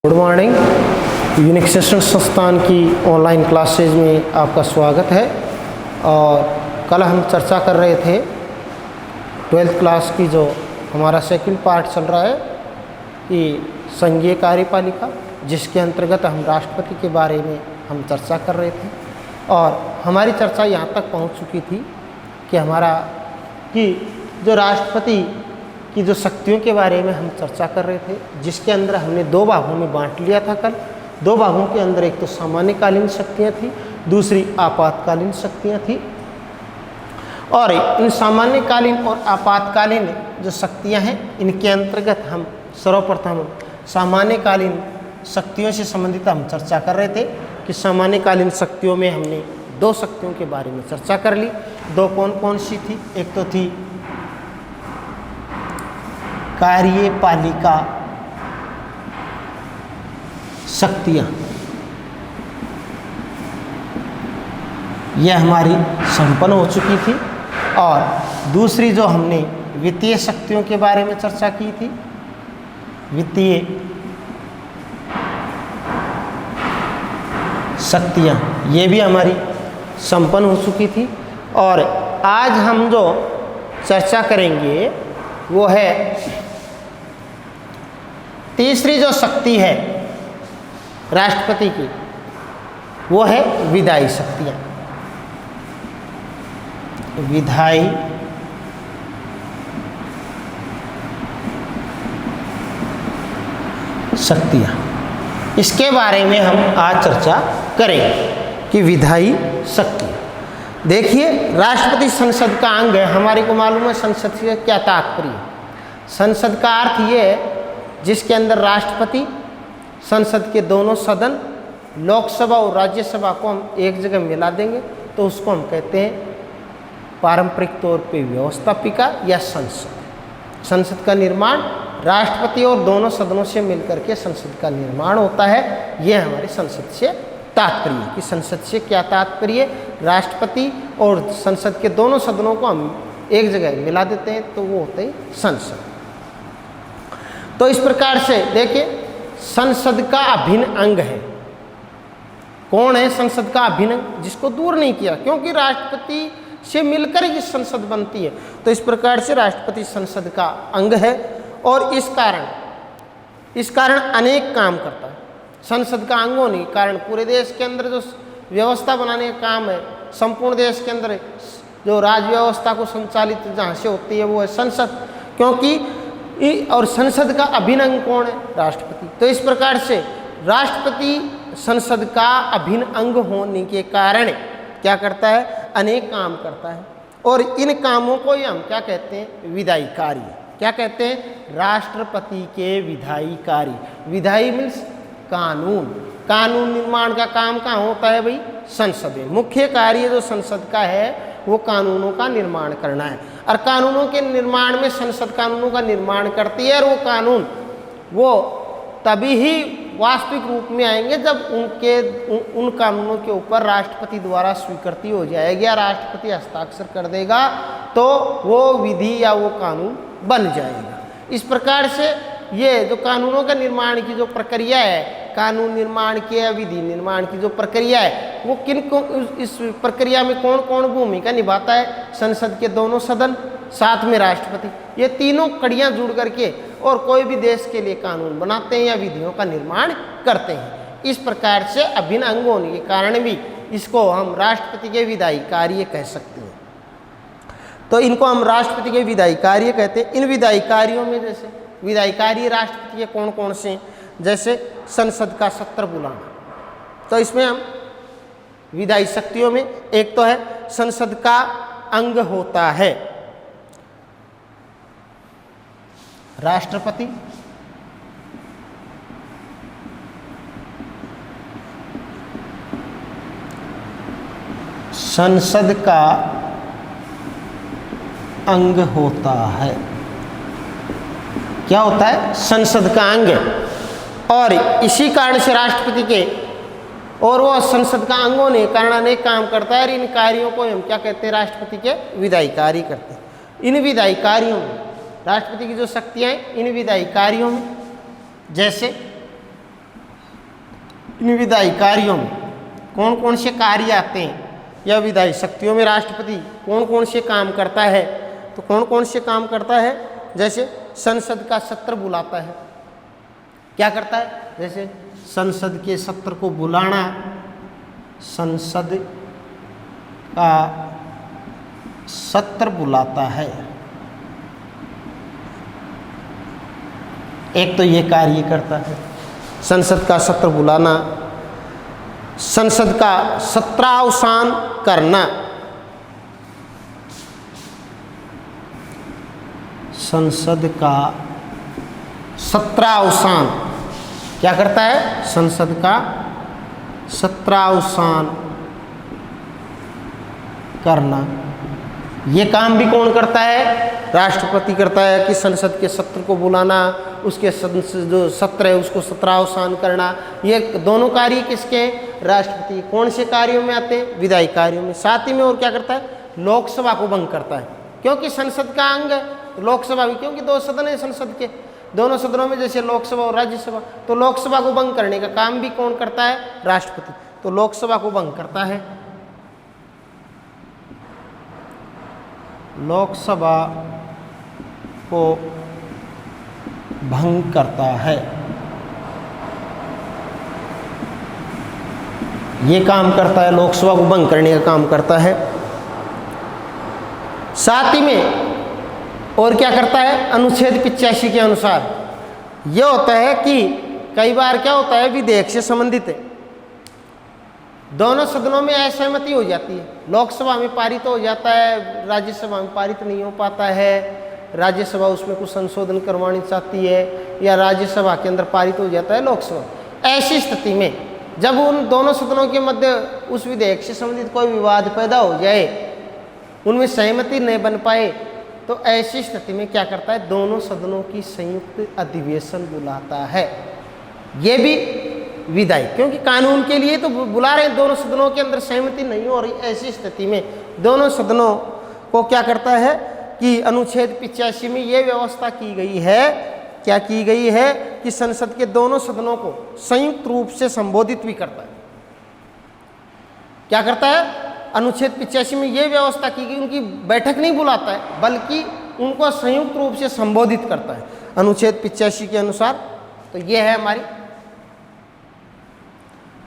Good morning. Unique शिक्षण संस्थान की ऑनलाइन क्लासेज में आपका स्वागत है। और कल हम चर्चा कर रहे थे 12th क्लास की जो हमारा सेकंड पार्ट चल रहा है कि संघीय कार्यपालिका, जिसके अंतर्गत हम राष्ट्रपति के बारे में हम चर्चा कर रहे थे। और हमारी चर्चा यहाँ तक पहुँच चुकी थी कि जो राष्ट्रपति की जो शक्तियों के बारे में हम चर्चा कर रहे थे, जिसके अंदर हमने दो भागों में बांट लिया था कल। दो भागों के अंदर एक तो सामान्यकालीन शक्तियाँ थी, दूसरी आपातकालीन शक्तियाँ थी। और इन सामान्यकालीन और आपातकालीन जो शक्तियाँ हैं, इनके अंतर्गत हम सर्वप्रथम सामान्यकालीन शक्तियों से संबंधित हम चर्चा कर रहे थे कि सामान्यकालीन शक्तियों में हमने दो शक्तियों के बारे में चर्चा कर ली। दो कौन कौन सी थी? एक तो थी कार्यपालिका शक्तियाँ, यह हमारी संपन्न हो चुकी थी। और दूसरी जो हमने वित्तीय शक्तियों के बारे में चर्चा की थी, वित्तीय शक्तियाँ, ये भी हमारी संपन्न हो चुकी थी। और आज हम जो चर्चा करेंगे वो है तीसरी जो शक्ति है राष्ट्रपति की, वो है विधायी शक्तियाँ। विधायी शक्तियाँ, इसके बारे में हम आज चर्चा करेंगे कि विधायी शक्ति। देखिए, राष्ट्रपति संसद का अंग है। हमारे को मालूम है संसद से क्या तात्पर्य है। संसद का अर्थ ये है जिसके अंदर राष्ट्रपति, संसद के दोनों सदन, लोकसभा और राज्यसभा को हम एक जगह मिला देंगे तो उसको हम कहते हैं पारंपरिक तौर पे व्यवस्थापिका या संसद। संसद का निर्माण राष्ट्रपति और दोनों सदनों से मिलकर के संसद का निर्माण होता है। यह हमारे संसद से तात्पर्य कि संसद से क्या तात्पर्य, राष्ट्रपति और संसद के दोनों सदनों को हम एक जगह मिला देते हैं तो वो होते हैं संसद। तो इस प्रकार से देखिए, संसद का अभिन्न अंग है। कौन है संसद का अभिन्न अंग? जिसको दूर नहीं किया, क्योंकि राष्ट्रपति से मिलकर ही संसद बनती है। तो इस प्रकार से राष्ट्रपति संसद का अंग है और इस कारण अनेक काम करता है। संसद का अंग होने के कारण पूरे देश के अंदर जो व्यवस्था बनाने का काम है, संपूर्ण देश के अंदर जो राज्य व्यवस्था को संचालित जहाँ से होती है वो है संसद। क्योंकि और संसद का अभिन्न अंग कौन है? राष्ट्रपति। तो इस प्रकार से राष्ट्रपति संसद का अभिन्न अंग होने के कारण क्या करता है? अनेक काम करता है। और इन कामों को हम क्या कहते हैं? विधायी कार्य। क्या कहते हैं? राष्ट्रपति के विधायी कार्य। विधायी मीन्स कानून। कानून निर्माण का काम कहाँ होता है भाई? संसद में। मुख्य कार्य जो संसद का है वो कानूनों का निर्माण करना है। और कानूनों के निर्माण में संसद कानूनों का निर्माण करती है। और वो कानून वो तभी ही वास्तविक रूप में आएंगे जब उन कानूनों के ऊपर राष्ट्रपति द्वारा स्वीकृति हो जाएगी या राष्ट्रपति हस्ताक्षर कर देगा तो वो विधि या वो कानून बन जाएगा। इस प्रकार से ये जो कानूनों का निर्माण की जो प्रक्रिया है, कानून निर्माण की या विधि निर्माण की जो प्रक्रिया है, वो इस प्रक्रिया में कौन कौन भूमिका निभाता है? संसद के दोनों सदन, साथ में राष्ट्रपति। ये तीनों कड़ियाँ जुड़ करके और कोई भी देश के लिए कानून बनाते हैं या विधियों का निर्माण करते हैं। इस प्रकार से अभिन्न अंग होने के कारण भी इसको हम राष्ट्रपति के विधायी कार्य कह सकते हैं। तो इनको हम राष्ट्रपति के विधायी कार्य कहते हैं। इन विधायी कार्यों में जैसे विधायी कार्य राष्ट्रपति के कौन कौन से हैं? जैसे संसद का सत्र बुलाना, तो इसमें हम विधायी शक्तियों में एक तो है संसद का अंग होता है राष्ट्रपति। संसद का अंग होता है, क्या होता है? संसद का अंग। और इसी कारण से राष्ट्रपति के और वो संसद का अंग होने के कारण अनेक काम करता है। और इन कार्यों को हम क्या कहते हैं? राष्ट्रपति के विधायी कार्य करते हैं। इन विधायी कार्यों में राष्ट्रपति की जो शक्तियाँ हैं, इन विधायी कार्यों में जैसे इन विधायी कार्यों में कौन कौन से कार्य आते हैं या विधायी शक्तियों में राष्ट्रपति कौन कौन से काम करता है, तो कौन कौन से काम करता है, जैसे संसद का सत्र बुलाता है, क्या करता है, जैसे संसद के सत्र को बुलाना, संसद का सत्र बुलाता है, एक तो ये कार्य करता है संसद का सत्र बुलाना, संसद का सत्रावसान करना, संसद का सत्रावसान क्या करता है, संसद का सत्रावसान करना, ये काम भी कौन करता है, राष्ट्रपति करता है कि संसद के सत्र को बुलाना, उसके जो सत्र है उसको सत्रावसान करना, ये दोनों कार्य किसके, राष्ट्रपति। कौन से कार्यों में आते हैं, विधायी कार्यों में। साथ ही में और क्या करता है, लोकसभा को भंग करता है, क्योंकि संसद का अंग है लोकसभा भी, क्योंकि दो सदन है संसद के, दोनों सदनों में जैसे लोकसभा और राज्यसभा, तो लोकसभा को भंग करने का काम भी कौन करता है, राष्ट्रपति। तो लोकसभा को भंग करता है, लोकसभा को भंग करता है, ये काम करता है, लोकसभा को भंग करने का काम करता है। साथ ही में और क्या करता है, अनुच्छेद 85 के अनुसार यह होता है कि कई बार क्या होता है, विधेयक से संबंधित दोनों सदनों में असहमति हो जाती है, लोकसभा में पारित हो जाता है, राज्यसभा में पारित नहीं हो पाता है, राज्यसभा उसमें कुछ संशोधन करवानी चाहती है, या राज्यसभा के अंदर पारित हो जाता है लोकसभा। ऐसी स्थिति में जब उन दोनों सदनों के मध्य उस विधेयक से संबंधित कोई विवाद पैदा हो जाए, उनमें सहमति नहीं बन पाए, तो ऐसी स्थिति में क्या करता है, दोनों सदनों की संयुक्त अधिवेशन बुलाता है। ये भी विधायी, क्योंकि कानून के लिए तो बुला रहे हैं, दोनों सदनों के अंदर सहमति नहीं हो रही, ऐसी स्थिति में दोनों सदनों को क्या करता है कि अनुच्छेद 85 में ये व्यवस्था की गई है, क्या की गई है कि संसद के दोनों सदनों को संयुक्त रूप से संबोधित भी करता है। क्या करता है, अनुच्छेद 85 में ये व्यवस्था की गई, उनकी बैठक नहीं बुलाता है, बल्कि उनको संयुक्त रूप से संबोधित करता है अनुच्छेद 85 के अनुसार। तो ये है हमारी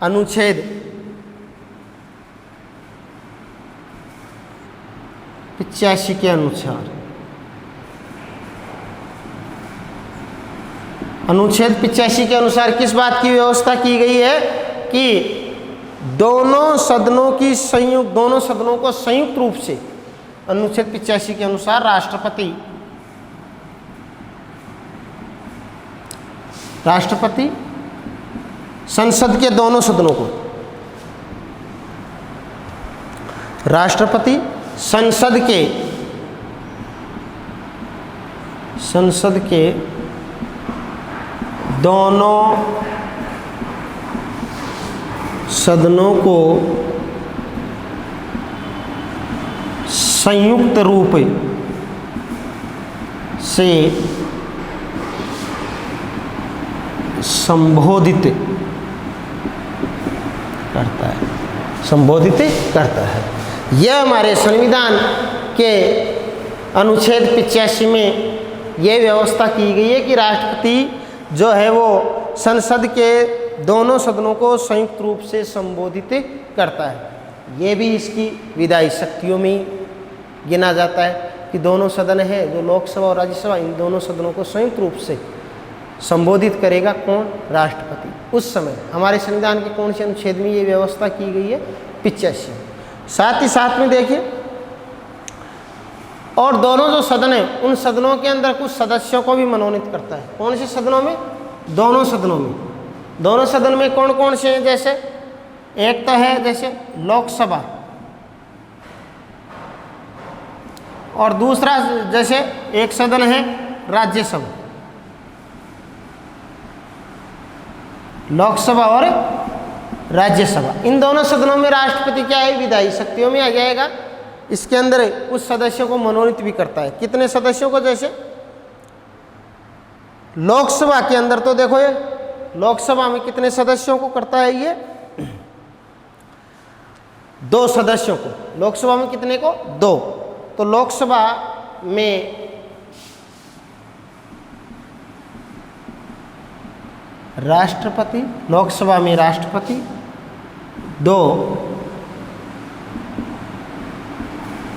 अनुच्छेद 85 के अनुसार, अनुच्छेद 85 के अनुसार किस बात की व्यवस्था की गई है कि दोनों सदनों की संयुक्त, दोनों सदनों को संयुक्त रूप से, अनुच्छेद 85 के अनुसार राष्ट्रपति संसद के दोनों सदनों को, राष्ट्रपति संसद के दोनों सदनों को संयुक्त रूप से संबोधित करता है, संबोधित करता है। यह हमारे संविधान के अनुच्छेद 85 में यह व्यवस्था की गई है कि राष्ट्रपति जो है वो संसद के दोनों सदनों को संयुक्त रूप से संबोधित करता है। ये भी इसकी विधायी शक्तियों में गिना जाता है कि दोनों सदन है जो लोकसभा और राज्यसभा, इन दोनों सदनों को संयुक्त रूप से संबोधित करेगा कौन, राष्ट्रपति। उस समय हमारे संविधान के कौन से अनुच्छेद में ये व्यवस्था की गई है, 85। साथ ही साथ में देखिए, और दोनों जो सदन है उन सदनों के अंदर कुछ सदस्यों को भी मनोनीत करता है। कौन से सदनों में, दोनों सदनों में। दोनों सदन में कौन कौन से हैं, जैसे एक तो है जैसे लोकसभा, और दूसरा जैसे एक सदन है राज्यसभा। लोकसभा और राज्यसभा, इन दोनों सदनों में राष्ट्रपति क्या है, विधायी शक्तियों में आ जाएगा। इसके अंदर उस सदस्यों को मनोनीत भी करता है। कितने सदस्यों को, जैसे लोकसभा के अंदर तो देखो ये लोकसभा में कितने सदस्यों को करता है ये? 2 सदस्यों को। लोकसभा में कितने को? 2। तो लोकसभा में राष्ट्रपति, लोकसभा में राष्ट्रपति 2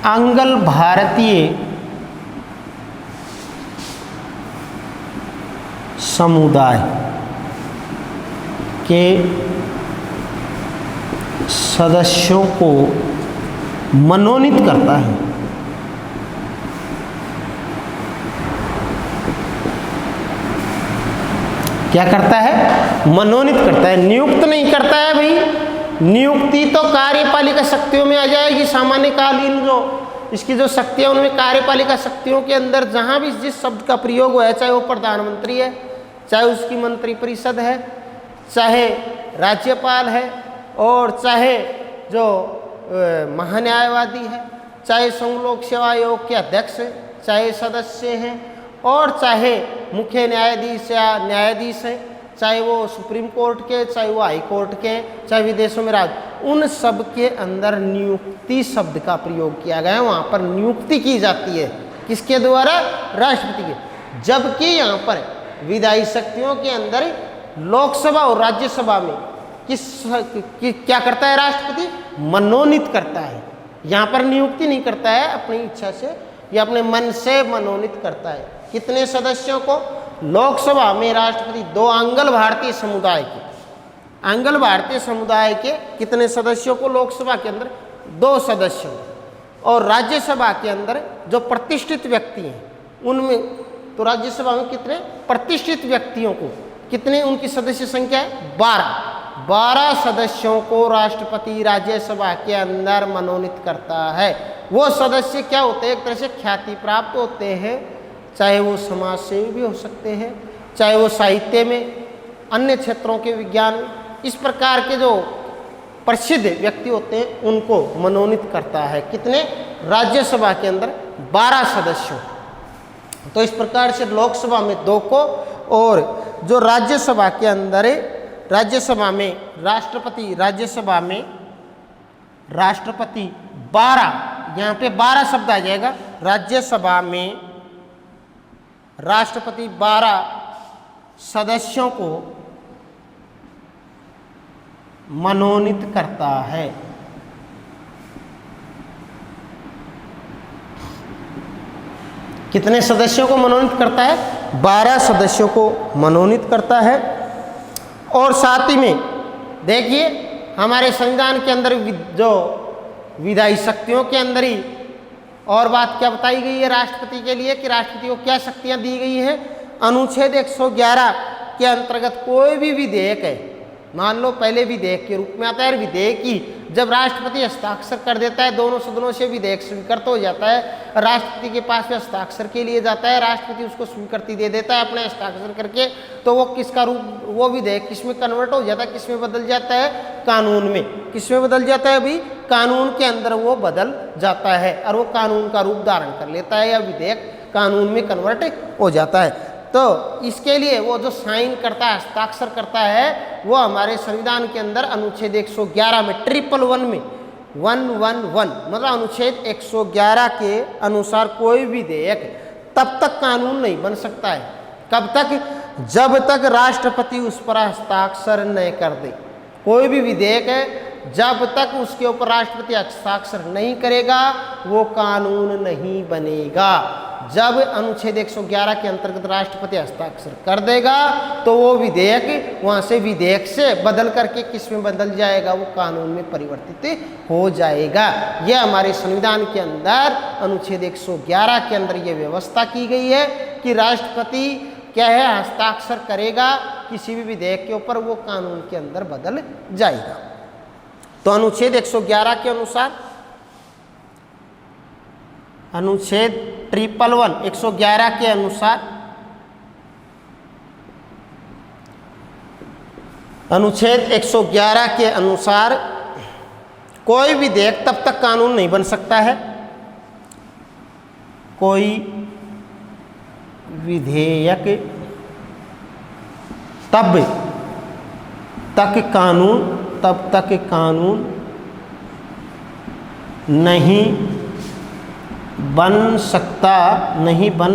आंग्ल भारतीय समुदाय के सदस्यों को मनोनीत करता है। क्या करता है? मनोनीत करता है, नियुक्त नहीं करता है भाई। नियुक्ति तो कार्यपालिका शक्तियों में आ जाएगी। सामान्य कालीन जो इसकी जो शक्तियाँ उनमें कार्यपालिका शक्तियों के अंदर जहाँ भी जिस शब्द का प्रयोग हुआ है, चाहे वो प्रधानमंत्री है, चाहे उसकी मंत्रिपरिषद है, चाहे राज्यपाल है, और चाहे जो महान्यायवादी है, चाहे संघ लोक सेवा आयोग के अध्यक्ष, चाहे सदस्य हैं, और चाहे मुख्य न्यायाधीश या न्यायाधीश हैं, चाहे वो सुप्रीम कोर्ट के, चाहे वो हाई कोर्ट के, चाहे विदेशों में उन सब के अंदर नियुक्ति शब्द का प्रयोग किया गया है। वहाँ पर नियुक्ति की जाती है किसके द्वारा? राष्ट्रपति के। जबकि यहाँ पर विधायी शक्तियों के अंदर लोकसभा और राज्यसभा में क्या करता है? राष्ट्रपति मनोनीत करता है। यहाँ पर नियुक्ति नहीं करता है अपनी इच्छा से या अपने मन से मनोनीत करता है। कितने सदस्यों को? लोकसभा में राष्ट्रपति 2 आंग्ल भारतीय समुदाय के, आंग्ल भारतीय समुदाय के कितने सदस्यों को? लोकसभा के अंदर 2 सदस्यों, और राज्यसभा के अंदर जो प्रतिष्ठित व्यक्ति हैं उनमें, तो राज्यसभा में कितने प्रतिष्ठित व्यक्तियों को, कितने उनकी सदस्य संख्या है? 12 सदस्यों को राष्ट्रपति राज्यसभा के अंदर मनोनीत करता है। वो सदस्य क्या होते हैं? एक तरह से ख्याति प्राप्त होते हैं, चाहे वो समाज सेवी भी हो सकते हैं, चाहे वो साहित्य में, अन्य क्षेत्रों के विज्ञान में, इस प्रकार के जो प्रसिद्ध व्यक्ति होते हैं उनको मनोनीत करता है। कितने? राज्यसभा के अंदर 12 सदस्यों। तो इस प्रकार से लोकसभा में 2 को, और जो राज्यसभा के अंदर है, राज्यसभा में राष्ट्रपति, राज्यसभा में राष्ट्रपति 12, यहाँ पे 12 शब्द आ जाएगा। राज्यसभा में राष्ट्रपति 12 सदस्यों को मनोनीत करता है। कितने सदस्यों को मनोनीत करता है? 12 सदस्यों को मनोनीत करता है। और साथ ही में देखिए हमारे संविधान के अंदर जो विधायी शक्तियों के अंदर ही और बात क्या बताई गई है राष्ट्रपति के लिए, कि राष्ट्रपति को क्या शक्तियां दी गई हैं? अनुच्छेद 111 के अंतर्गत कोई भी विधेयक है, मान लो पहले विधेयक के रूप में आता है, विधेयक की जब राष्ट्रपति हस्ताक्षर कर देता है, दोनों सदनों से विधेयक स्वीकृत हो जाता है, राष्ट्रपति के पास में हस्ताक्षर के लिए जाता है, राष्ट्रपति उसको स्वीकृति दे देता है अपने हस्ताक्षर करके, तो वो किसका रूप, वो विधेयक किसमें कन्वर्ट हो जाता है? किसमें बदल जाता है? कानून में। किसमें बदल जाता है अभी? कानून के अंदर वो बदल जाता है और वो कानून का रूप धारण कर लेता है, या विधेयक कानून में कन्वर्ट हो जाता है। तो इसके लिए वो जो साइन करता है, हस्ताक्षर करता है, वो हमारे संविधान के अंदर अनुच्छेद 111 में 111 में 111 मतलब अनुच्छेद 111 के अनुसार कोई विधेयक तब तक कानून नहीं बन सकता है। कब तक? जब तक राष्ट्रपति उस पर हस्ताक्षर न कर दे। कोई भी विधेयक है, जब तक उसके ऊपर राष्ट्रपति हस्ताक्षर नहीं करेगा वो कानून नहीं बनेगा। जब अनुच्छेद 111 के अंतर्गत राष्ट्रपति हस्ताक्षर कर देगा तो वो विधेयक वहाँ से विधेयक से बदल करके किस में बदल जाएगा? वो कानून में परिवर्तित हो जाएगा। यह हमारे संविधान के अंदर अनुच्छेद 111 के अंदर ये व्यवस्था की गई है कि राष्ट्रपति क्या है, हस्ताक्षर करेगा किसी भी विधेयक के ऊपर, वो कानून के अंदर बदल जाएगा। तो अनुच्छेद 111 के अनुसार, अनुच्छेद 111 के अनुसार, अनुच्छेद 111 के अनुसार कोई विधेयक तब तक कानून नहीं बन सकता है, कोई विधेयक तब तक कानून, तब तक कानून नहीं बन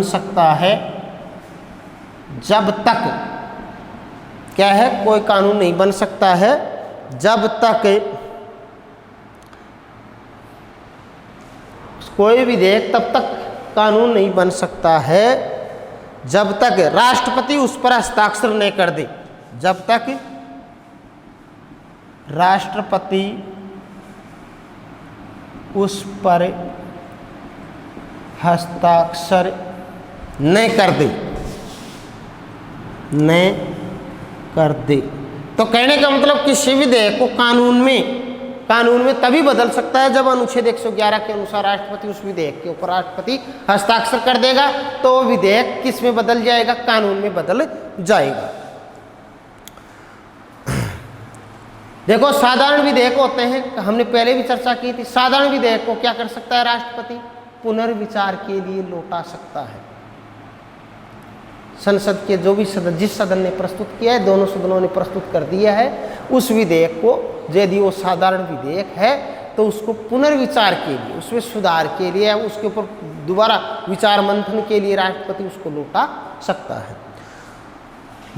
सकता है जब तक, क्या है, कोई कानून नहीं बन सकता है जब तक कोई विधेयक, तब तक कानून नहीं बन सकता है जब तक राष्ट्रपति उस पर हस्ताक्षर नहीं कर दे, जब तक राष्ट्रपति उस पर हस्ताक्षर नहीं कर दे। तो कहने का मतलब किसी विधेयक को कानून में तभी बदल सकता है जब अनुच्छेद 111 के अनुसार राष्ट्रपति उस विधेयक के ऊपर राष्ट्रपति हस्ताक्षर कर देगा, तो वो विधेयक किस में बदल जाएगा, कानून में बदल जाएगा। देखो साधारण विधेयक होते हैं, हमने पहले भी चर्चा की थी। साधारण विधेयक को क्या कर सकता है राष्ट्रपति, पुनर्विचार के लिए लौटा सकता है। संसद के जो भी सदन, जिस सदन ने प्रस्तुत किया है, दोनों सदनों ने प्रस्तुत कर दिया है, उस विधेयक को यदि वो साधारण विधेयक है तो उसको पुनर्विचार के लिए, उसमें सुधार के लिए, उसके ऊपर दोबारा विचार मंथन के लिए राष्ट्रपति उसको लौटा सकता है।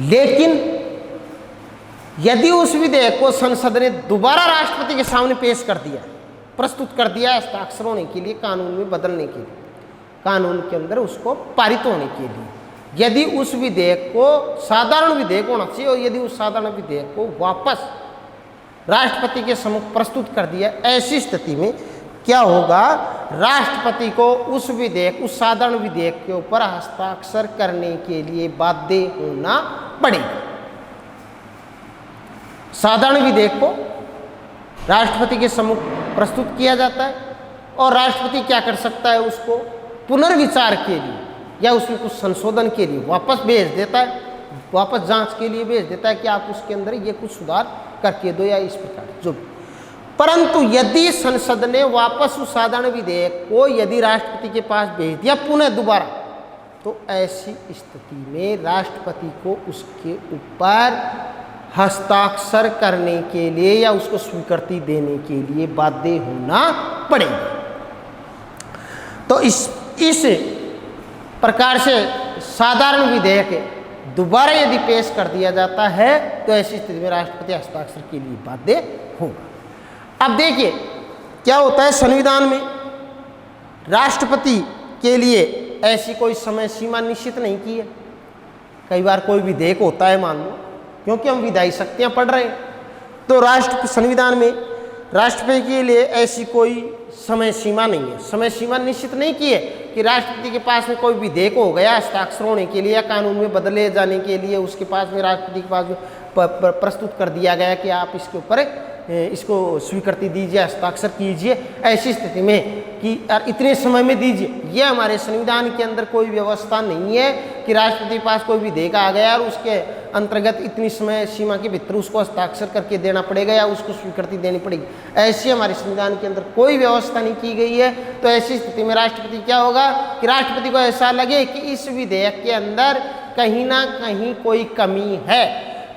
लेकिन यदि उस विधेयक को संसद ने दोबारा राष्ट्रपति के सामने पेश कर दिया, प्रस्तुत कर दिया हस्ताक्षर होने के लिए, कानून में बदलने के लिए, कानून के अंदर उसको पारित होने के लिए, यदि उस विधेयक को साधारण विधेयक होना चाहिए और यदि उस साधारण विधेयक को वापस राष्ट्रपति के सम्मुख प्रस्तुत कर दिया, ऐसी स्थिति में क्या होगा, राष्ट्रपति को उस विधेयक, उस साधारण विधेयक के ऊपर हस्ताक्षर करने के लिए बाध्य होना पड़ेगा। साधारण विधेयक को राष्ट्रपति के सम्मुख प्रस्तुत किया जाता है और राष्ट्रपति क्या कर सकता है, उसको पुनर्विचार के लिए या उसमें कुछ संशोधन के लिए वापस भेज देता है, वापस जांच के लिए भेज देता है कि आप उसके अंदर ये कुछ सुधार करके दो या इस प्रकार जो भी। परंतु यदि संसद ने वापस उस साधारण विधेयक को यदि राष्ट्रपति के पास भेज दिया पुनः दोबारा, तो ऐसी स्थिति में राष्ट्रपति को उसके ऊपर हस्ताक्षर करने के लिए या उसको स्वीकृति देने के लिए बाध्य होना पड़ेगा। तो इस प्रकार से साधारण विधेयक दोबारा यदि पेश कर दिया जाता है तो ऐसी स्थिति में राष्ट्रपति हस्ताक्षर के लिए बाध्य होगा। अब देखिए क्या होता है, संविधान में राष्ट्रपति के लिए ऐसी कोई समय सीमा निश्चित नहीं की है। कई बार कोई विधेयक होता है, मान लो, क्योंकि हम विधायी शक्तियां पढ़ रहे हैं, तो संविधान में राष्ट्रपति के लिए ऐसी कोई समय सीमा नहीं है, समय सीमा निश्चित नहीं की है कि राष्ट्रपति के पास में कोई विधेयक हो गया हस्ताक्षर होने के लिए या कानून में बदले जाने के लिए, उसके पास में राष्ट्रपति के पास में प्रस्तुत कर दिया गया कि आप इसके ऊपर इसको स्वीकृति दीजिए, हस्ताक्षर कीजिए, ऐसी स्थिति में कि इतने समय में दीजिए। यह हमारे संविधान के अंदर कोई व्यवस्था नहीं है कि राष्ट्रपति के पास कोई विधेयक आ गया और उसके अंतर्गत इतनी समय सीमा के भीतर उसको हस्ताक्षर करके देना पड़ेगा या उसको स्वीकृति देनी पड़ेगी, ऐसी हमारे संविधान के अंदर कोई व्यवस्था नहीं की गई है। तो ऐसी स्थिति में राष्ट्रपति क्या होगा कि राष्ट्रपति को ऐसा लगे कि इस विधेयक के अंदर कहीं ना कहीं कोई कमी है,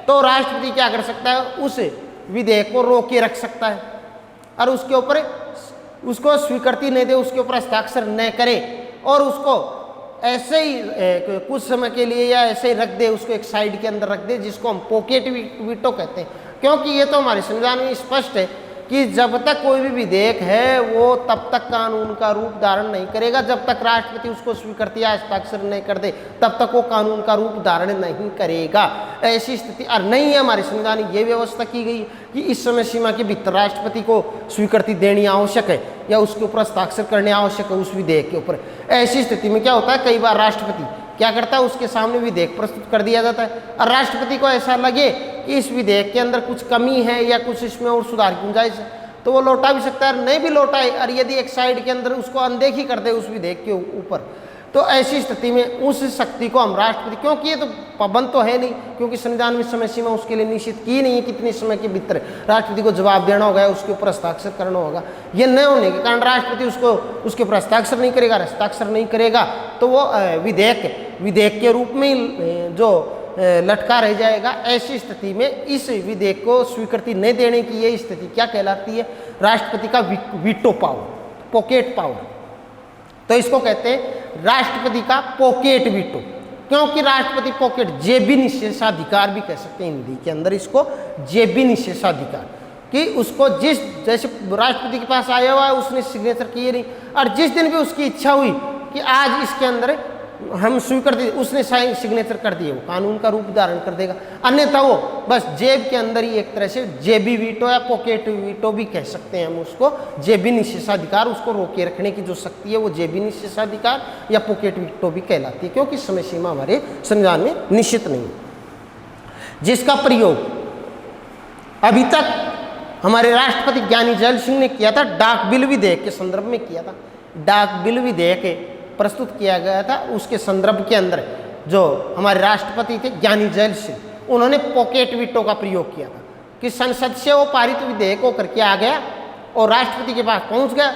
तो राष्ट्रपति क्या कर सकता है, उस विधेयक को रोक के रख सकता है और उसके ऊपर उसको स्वीकृति नहीं दे, उसके ऊपर हस्ताक्षर न करे और उसको ऐसे ही कुछ समय के लिए या ऐसे ही रख दे, उसको एक साइड के अंदर रख दे, जिसको हम पॉकेट वीटो कहते हैं। क्योंकि ये तो हमारे संविधान में स्पष्ट है कि जब तक कोई भी विधेयक है वो तब तक कानून का रूप धारण नहीं करेगा, जब तक राष्ट्रपति उसको स्वीकृति या हस्ताक्षर नहीं कर दे तब तक वो कानून का रूप धारण नहीं करेगा। ऐसी स्थिति और नहीं है, हमारे संविधान में ये व्यवस्था की गई कि इस समय सीमा के भीतर राष्ट्रपति को स्वीकृति देनी आवश्यक है या उसके ऊपर हस्ताक्षर करने आवश्यक है उस विधेयक के ऊपर। ऐसी स्थिति में क्या होता है, कई बार राष्ट्रपति क्या करता है, उसके सामने विधेयक प्रस्तुत कर दिया जाता है और राष्ट्रपति को ऐसा लगे कि इस विधेयक के अंदर कुछ कमी है या कुछ इसमें और सुधार की गुंजाइश है, तो वो लौटा भी सकता है, नहीं भी लौटाए और यदि एक साइड के अंदर उसको अनदेखी कर दे उस विधेयक के ऊपर, तो ऐसी स्थिति में उस शक्ति को हम राष्ट्रपति, क्योंकि ये तो पाबंद तो है नहीं, क्योंकि संविधान में समय सीमा उसके लिए निश्चित की नहीं है कितने समय के भीतर राष्ट्रपति को जवाब देना होगा, उसके ऊपर हस्ताक्षर करना होगा। ये न होने के कारण राष्ट्रपति उसको उसके ऊपर हस्ताक्षर नहीं करेगा तो वो विधेयक के रूप में जो लटका रह जाएगा। ऐसी स्थिति में इस विधेयक को स्वीकृति नहीं देने की ये स्थिति क्या कहलाती है? राष्ट्रपति का वीटो पावर, पॉकेट पावर। तो इसको कहते हैं राष्ट्रपति का पॉकेट वीटो, क्योंकि राष्ट्रपति पॉकेट जेबी निषेधाधिकार भी कह सकते हैं हिंदी के अंदर इसको, जेबी निषेधाधिकार, कि उसको जिस जैसे राष्ट्रपति के पास आया हुआ है उसने सिग्नेचर किए नहीं, और जिस दिन भी उसकी इच्छा हुई कि आज इसके अंदर हम स्वीकृति, उसने सिग्नेचर कर दिए, वो कानून का रूप धारण कर देगा। अन्यथा वो बस जेब के अंदर ही एक तरह से जेबी वीटो या पॉकेट वीटो भी कह सकते हैं हम उसको, जेबी निषेधाधिकार, उसको रोके रखने की जो शक्ति है वो जेबी निषेधाधिकार या पॉकेट वीटो भी कहलाती है, क्योंकि समय सीमा हमारे संविधान में निश्चित नहीं है, जिसका प्रयोग अभी तक हमारे राष्ट्रपति ज्ञानी जैल सिंह ने किया था, डाक बिल विधेयक के संदर्भ में किया था। डाक बिल विधेयक प्रस्तुत किया गया था, उसके संदर्भ के अंदर जो हमारे राष्ट्रपति थे ज्ञानी जैल सिंह, उन्होंने पॉकेट वीटो का प्रयोग किया था कि संसद से वो पारित विधेयक होकर के आ गया और राष्ट्रपति के पास पहुंच गया।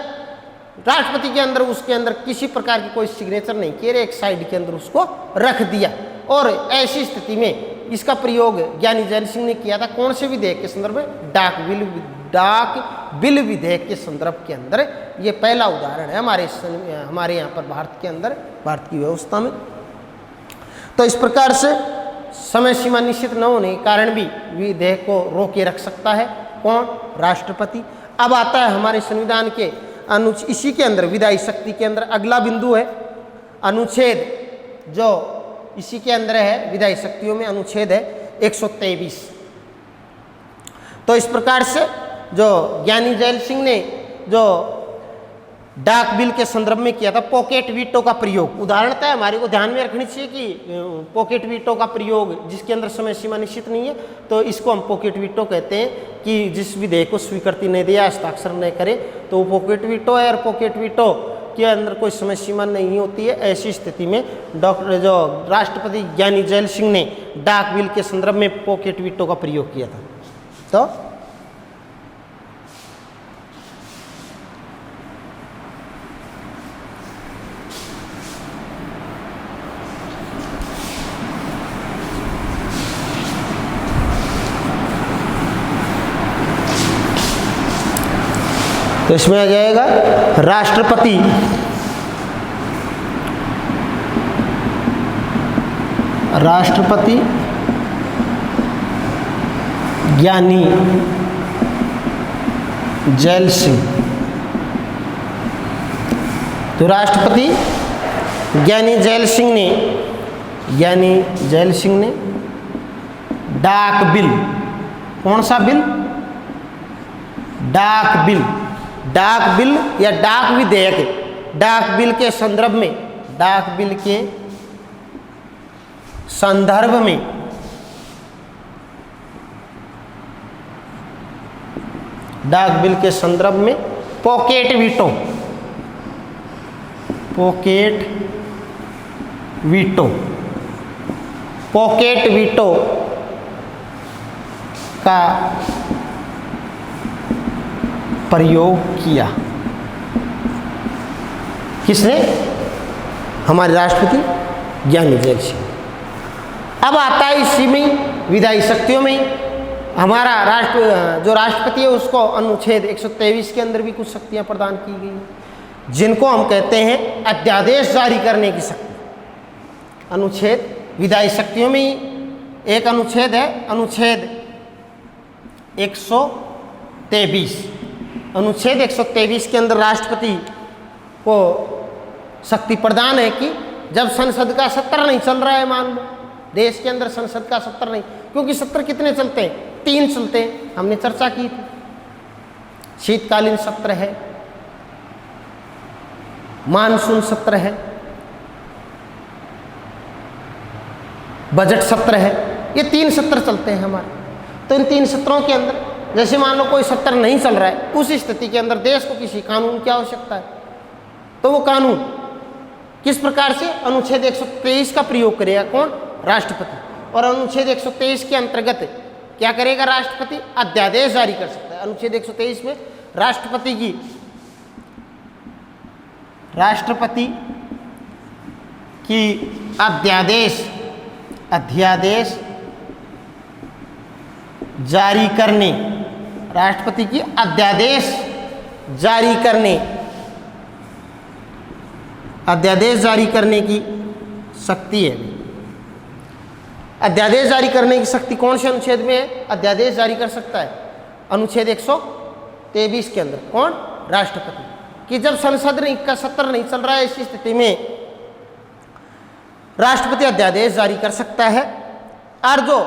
राष्ट्रपति के अंदर उसके अंदर किसी प्रकार की कोई सिग्नेचर नहीं किए, एक साइड के अंदर उसको रख दिया। और ऐसी स्थिति में इसका प्रयोग ज्ञानी जैल सिंह ने किया था। कौन से विधेयक के संदर्भ में? डाक बिल विधेयक के संदर्भ के अंदर। ये पहला उदाहरण है हमारे यहाँ पर भारत के अंदर, भारत की व्यवस्था में। तो इस प्रकार से समय सीमा निश्चित न होने के कारण भी विधेयक को रोके रख सकता है कौन? राष्ट्रपति। अब आता है हमारे संविधान के इसी के अंदर विधायी शक्ति के अंदर अगला बिंदु है अनुच्छेद, जो इसी के अंदर है विधायी शक्तियों में अनुच्छेद है 123। तो इस प्रकार से जो ज्ञानी जैल सिंह ने जो डाक बिल के संदर्भ में किया था पॉकेट वीटो का प्रयोग, उदाहरणतः हमारे को ध्यान में रखनी चाहिए कि पॉकेट वीटो का प्रयोग जिसके अंदर समय सीमा निश्चित नहीं है, तो इसको हम पॉकेट वीटो कहते हैं कि जिस विधेयक को स्वीकृति नहीं दिया, हस्ताक्षर नहीं करे, तो वो पॉकेट वीटो है। और पॉकेट वीटो के अंदर कोई समय सीमा नहीं होती है। ऐसी स्थिति में राष्ट्रपति ज्ञानी जैल सिंह ने डाक बिल के संदर्भ में पॉकेट वीटो का प्रयोग किया था। तो इसमें आ जाएगा राष्ट्रपति ज्ञानी जैल सिंह। तो राष्ट्रपति ज्ञानी जैल सिंह ने डाक बिल, कौन सा बिल? डाक बिल या डाक विधेयक, डाक बिल के संदर्भ में, डाक बिल के संदर्भ में पॉकेट वीटो का प्रयोग किया। किसने? हमारे राष्ट्रपति ज्ञानी जैल सिंह। अब आता है इसी में विधायी शक्तियों में हमारा जो राष्ट्रपति है उसको अनुच्छेद 123 के अंदर भी कुछ शक्तियां प्रदान की गई हैं, जिनको हम कहते हैं अध्यादेश जारी करने की शक्ति। अनुच्छेद विधायी शक्तियों में ही एक अनुच्छेद है, अनुच्छेद 123। अनुच्छेद 123 के अंदर राष्ट्रपति को शक्ति प्रदान है कि जब संसद का सत्र नहीं चल रहा है, मान लो देश के अंदर संसद का सत्र नहीं, क्योंकि सत्र कितने चलते हैं? 3 चलते हैं, हमने चर्चा की थी। शीतकालीन सत्र है, मानसून सत्र है, बजट सत्र है, ये 3 सत्र चलते हैं हमारे। तो इन 3 सत्रों के अंदर जैसे मान लो कोई सत्र नहीं चल रहा है, उस स्थिति के अंदर देश को किसी कानून की आवश्यकता है, तो वो कानून किस प्रकार से? अनुच्छेद 123 का प्रयोग करेगा कौन? राष्ट्रपति। और अनुच्छेद 123 के अंतर्गत क्या करेगा राष्ट्रपति? अध्यादेश जारी कर सकता है। अनुच्छेद 123 में राष्ट्रपति की अध्यादेश अध्यादेश जारी करने, राष्ट्रपति की अध्यादेश जारी करने, अध्यादेश जारी करने की शक्ति है। अध्यादेश जारी करने की शक्ति कौन से अनुच्छेद में है? अध्यादेश जारी कर सकता है अनुच्छेद 123 के अंदर। कौन? राष्ट्रपति। कि जब संसद का सत्र नहीं चल रहा है, ऐसी स्थिति में राष्ट्रपति अध्यादेश जारी कर सकता है। और जो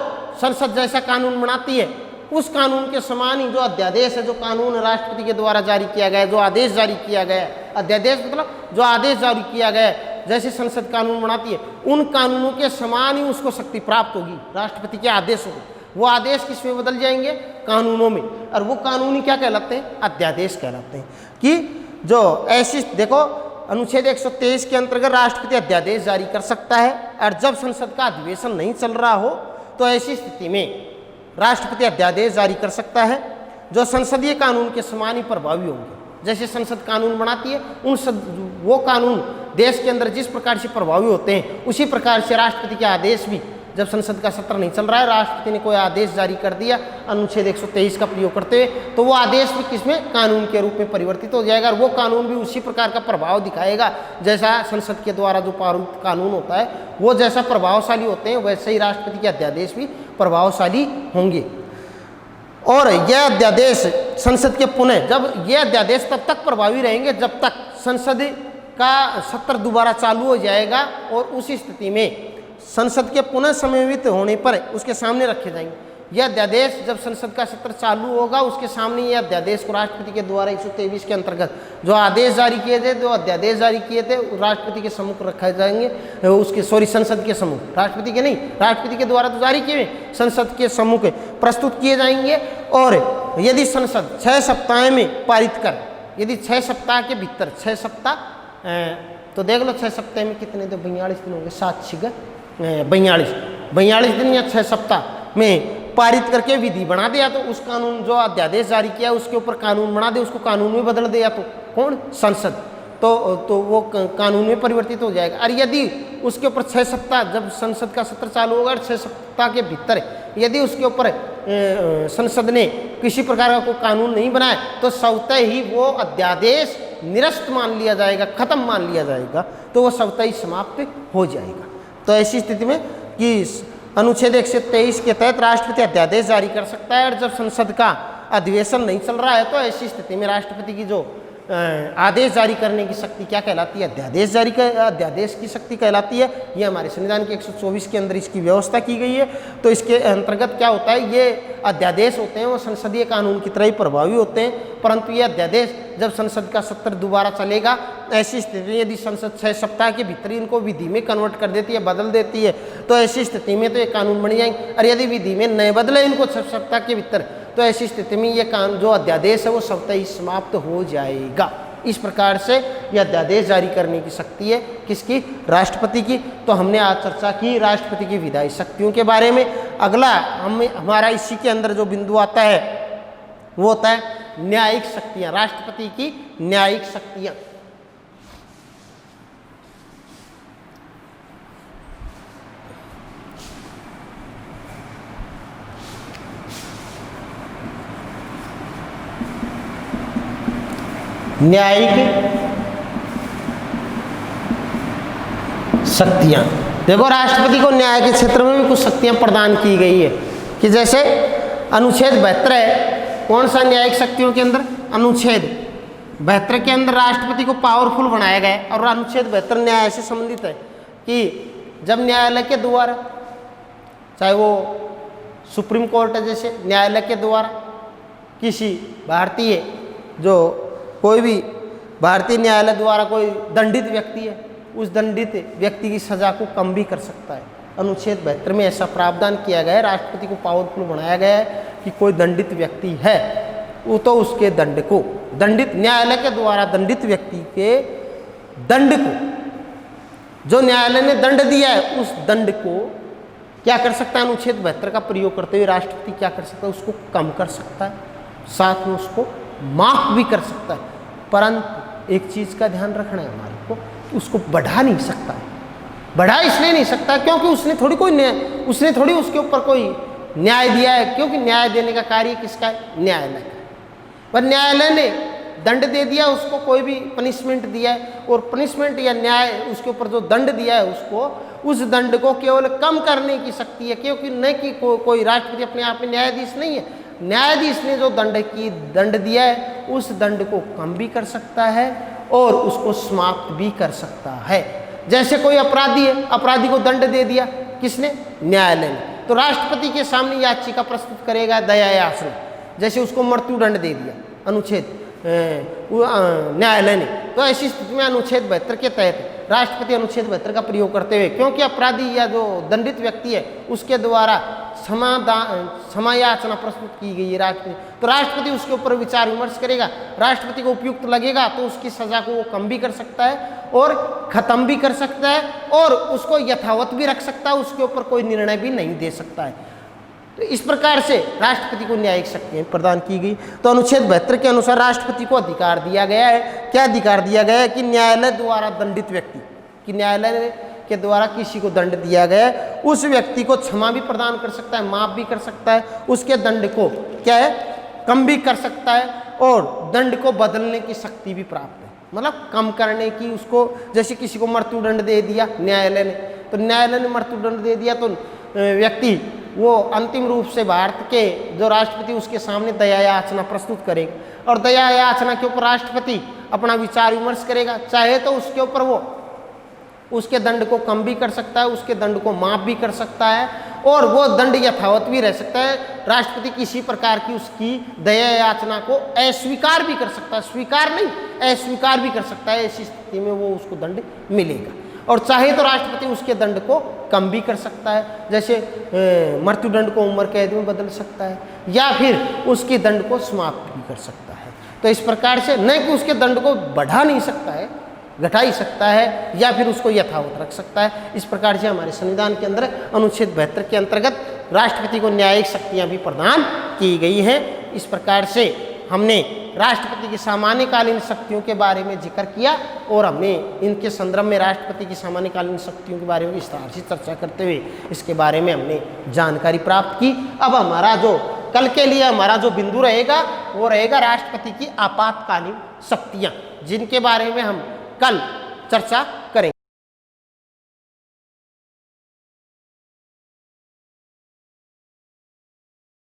संसद जैसा कानून बनाती है उस कानून के समान ही जो अध्यादेश है, जो कानून राष्ट्रपति के द्वारा जारी किया गया है, जो आदेश जारी किया गया है, अध्यादेश मतलब जो आदेश जारी किया गया है, जैसे संसद कानून बनाती है उन कानूनों के समान ही उसको शक्ति प्राप्त होगी राष्ट्रपति के आदेशों को। वो आदेश किस में बदल जाएंगे? कानूनों में। और वो कानूनी क्या कहलाते हैं? अध्यादेश कहलाते हैं। कि जो ऐसी देखो अनुच्छेद 123 के अंतर्गत राष्ट्रपति अध्यादेश जारी कर सकता है। और जब संसद का अधिवेशन नहीं चल रहा हो तो ऐसी स्थिति में राष्ट्रपति अध्यादेश जारी कर सकता है जो संसदीय कानून के समान ही प्रभावी होंगे। जैसे संसद कानून बनाती है वो कानून देश के अंदर जिस प्रकार से प्रभावी होते हैं उसी प्रकार से राष्ट्रपति के आदेश भी, जब संसद का सत्र नहीं चल रहा है, राष्ट्रपति ने कोई आदेश जारी कर दिया अनुच्छेद 123 का प्रयोग करते हुए, तो वो आदेश भी किसमें? कानून के रूप में परिवर्तित हो जाएगा। और वो कानून भी उसी प्रकार का प्रभाव दिखाएगा जैसा संसद के द्वारा जो पारित कानून होता है वो जैसा प्रभावशाली होते हैं, वैसे ही राष्ट्रपति के अध्यादेश भी प्रभावशाली होंगे। और यह अध्यादेश संसद के पुनः, जब यह अध्यादेश तब तक प्रभावी रहेंगे जब तक संसद का सत्र दोबारा चालू हो जाएगा, और उसी स्थिति में संसद के पुनः समन्वित होने पर उसके सामने रखे जाएंगे। यह अध्यादेश जब संसद का सत्र चालू होगा उसके सामने यह अध्यादेश को राष्ट्रपति के द्वारा 123 के अंतर्गत जो आदेश जारी किए थे, जो अध्यादेश जारी किए थे, राष्ट्रपति के सम्मुख रखे जाएंगे। उसके संसद के सम्मुख, राष्ट्रपति के नहीं, राष्ट्रपति के द्वारा तो जारी किए संसद के सम्मुख प्रस्तुत किए जाएंगे। और यदि संसद 6 सप्ताह में पारित कर, यदि 6 सप्ताह के भीतर, 6 सप्ताह तो देख लो 6 सप्ताह में कितने, तो 42 दिन होंगे, 7 6 42 दिन या 6 सप्ताह में पारित करके विधि बना दिया तो उस कानून जो अध्यादेश जारी किया उसके ऊपर कानून बना दे, उसको कानून में बदल दिया तो कौन? संसद। तो वो कानून में परिवर्तित हो जाएगा। और यदि उसके ऊपर 6 सप्ताह, जब संसद का सत्र चालू होगा और 6 सप्ताह के भीतर यदि उसके ऊपर संसद ने किसी प्रकार का कोई कानून नहीं बनाया तो स्वतः ही वो अध्यादेश निरस्त मान लिया जाएगा, खत्म मान लिया जाएगा, तो वो स्वतः ही समाप्त हो जाएगा। तो ऐसी स्थिति में कि अनुच्छेद 123 के तहत राष्ट्रपति अध्यादेश जारी कर सकता है। और जब संसद का अधिवेशन नहीं चल रहा है तो ऐसी स्थिति में राष्ट्रपति की जो आदेश जारी करने की शक्ति क्या कहलाती है? अध्यादेश की शक्ति कहलाती है। ये हमारे संविधान के 124 के अंदर इसकी व्यवस्था की गई है। तो इसके अंतर्गत क्या होता है, ये अध्यादेश होते हैं वो संसदीय कानून की तरह ही प्रभावी होते हैं, परंतु ये अध्यादेश जब संसद का सत्र दोबारा चलेगा, ऐसी स्थिति में यदि संसद 6 सप्ताह के भीतर इनको विधि में कन्वर्ट कर देती है, बदल देती है, तो ऐसी स्थिति में तो ये कानून बन जाएंगे। और यदि विधि में नहीं बदले इनको 6 सप्ताह के भीतर, तो ऐसी स्थिति में ये कानून जो अध्यादेश है वो स्वतः ही समाप्त हो जाएगा। इस प्रकार से यह अध्यादेश जारी करने की शक्ति है किसकी? राष्ट्रपति की। तो हमने आज चर्चा की राष्ट्रपति की विधायी शक्तियों के बारे में। अगला हमारा इसी के अंदर जो बिंदु आता है वो होता है न्यायिक शक्तियां, राष्ट्रपति की न्यायिक शक्तियां। न्यायिक शक्तियां, देखो राष्ट्रपति को न्याय के क्षेत्र में भी कुछ शक्तियां प्रदान की गई है कि जैसे अनुच्छेद 72 है, कौन सा न्यायिक शक्तियों के अंदर? अनुच्छेद 72 के अंदर राष्ट्रपति को पावरफुल बनाया गया है। और अनुच्छेद 72 न्याय से संबंधित है कि जब न्यायालय के द्वारा, चाहे वो सुप्रीम कोर्ट है, जैसे न्यायालय के द्वारा किसी भारतीय, जो कोई भी भारतीय न्यायालय द्वारा कोई दंडित व्यक्ति है, उस दंडित व्यक्ति की सजा को कम भी कर सकता है। अनुच्छेद 72 में ऐसा प्रावधान किया गया है, राष्ट्रपति को पावरफुल बनाया गया है कि कोई दंडित व्यक्ति है वो तो उसके दंड को, दंडित न्यायालय के द्वारा दंडित व्यक्ति के दंड को, जो न्यायालय ने दंड दिया है उस दंड को क्या कर सकता है? अनुच्छेद 72 का प्रयोग करते हुए राष्ट्रपति क्या कर सकता है? उसको कम कर सकता है, साथ में उसको माफ भी कर सकता है। परंतु एक चीज़ का ध्यान रखना है हमारे को, उसको बढ़ा नहीं सकता है। बढ़ा इसलिए नहीं सकता क्योंकि उसने थोड़ी उसके ऊपर कोई न्याय दिया है, क्योंकि न्याय देने का कार्य किसका है? न्यायालय का। पर न्यायालय ने दंड दे दिया, उसको कोई भी पनिशमेंट दिया है, और पनिशमेंट या न्याय उसके ऊपर जो दंड दिया है उसको, उस दंड को केवल कम करने की शक्ति है, क्योंकि न कि कोई राष्ट्रपति अपने आप में न्यायाधीश नहीं है। न्यायाधीश ने जो दंड दिया है उस दंड को कम भी कर सकता है और उसको समाप्त भी कर सकता है। जैसे कोई अपराधी है, अपराधी को दंड दे दिया, किसने? न्यायालय ने। तो राष्ट्रपति के सामने याचिका प्रस्तुत करेगा दया याचना, जैसे उसको मृत्युदंड दे दिया अनुच्छेद न्यायालय ने, तो ऐसी स्थिति में अनुच्छेद 72 के तहत राष्ट्रपति अनुच्छेद 72 का प्रयोग करते हुए, क्योंकि अपराधी या जो दंडित व्यक्ति है उसके द्वारा क्षमा याचना प्रस्तुत की गई है राष्ट्रपति, तो राष्ट्रपति उसके ऊपर विचार विमर्श करेगा। राष्ट्रपति को उपयुक्त लगेगा तो उसकी सजा को वो कम भी कर सकता है और खत्म भी कर सकता है और उसको यथावत भी रख सकता है, उसके ऊपर कोई निर्णय भी नहीं दे सकता है। तो इस प्रकार से राष्ट्रपति को न्यायिक शक्तियां प्रदान की गई। तो अनुच्छेद 72 के अनुसार राष्ट्रपति को अधिकार दिया गया है, क्या अधिकार दिया गया है? कि न्यायालय द्वारा दंडित व्यक्ति, कि न्यायालय के द्वारा किसी को दंड दिया गया है, उस व्यक्ति को क्षमा भी प्रदान कर सकता है, माफ भी कर सकता है, उसके दंड को क्या है? कम भी कर सकता है और दंड को बदलने की शक्ति भी प्राप्त है, मतलब कम करने की। उसको जैसे किसी को मृत्युदंड दे दिया न्यायालय ने, तो न्यायालय ने मृत्युदंड दे दिया तो व्यक्ति वो अंतिम रूप से भारत के जो राष्ट्रपति उसके सामने दया याचना प्रस्तुत करेगा और दया याचना के ऊपर राष्ट्रपति अपना विचार विमर्श करेगा। चाहे तो उसके ऊपर वो उसके दंड को कम भी कर सकता है, उसके दंड को माफ भी कर सकता है और वो दंड यथावत भी रह सकता है। राष्ट्रपति किसी प्रकार की उसकी दया याचना को अस्वीकार भी कर सकता है, स्वीकार नहीं अस्वीकार भी कर सकता है। ऐसी स्थिति में वो उसको दंड मिलेगा और चाहे तो राष्ट्रपति उसके दंड को कम भी कर सकता है, जैसे मृत्युदंड को उम्र कैद में बदल सकता है या फिर उसके दंड को समाप्त भी कर सकता है। तो इस प्रकार से न कि उसके दंड को बढ़ा नहीं सकता है, घटा ही सकता है या फिर उसको यथावत रख सकता है। इस प्रकार से हमारे संविधान के अंदर अनुच्छेद 72 के अंतर्गत राष्ट्रपति को न्यायिक शक्तियाँ भी प्रदान की गई हैं। इस प्रकार से हमने राष्ट्रपति की सामान्यकालीन शक्तियों के बारे में जिक्र किया और हमने इनके संदर्भ में राष्ट्रपति की सामान्यकालीन शक्तियों के बारे में विस्तार से चर्चा करते हुए इसके बारे में हमने जानकारी प्राप्त की। अब हमारा जो कल के लिए हमारा जो बिंदु रहेगा वो रहेगा राष्ट्रपति की आपातकालीन शक्तियाँ, जिनके बारे में हम कल चर्चा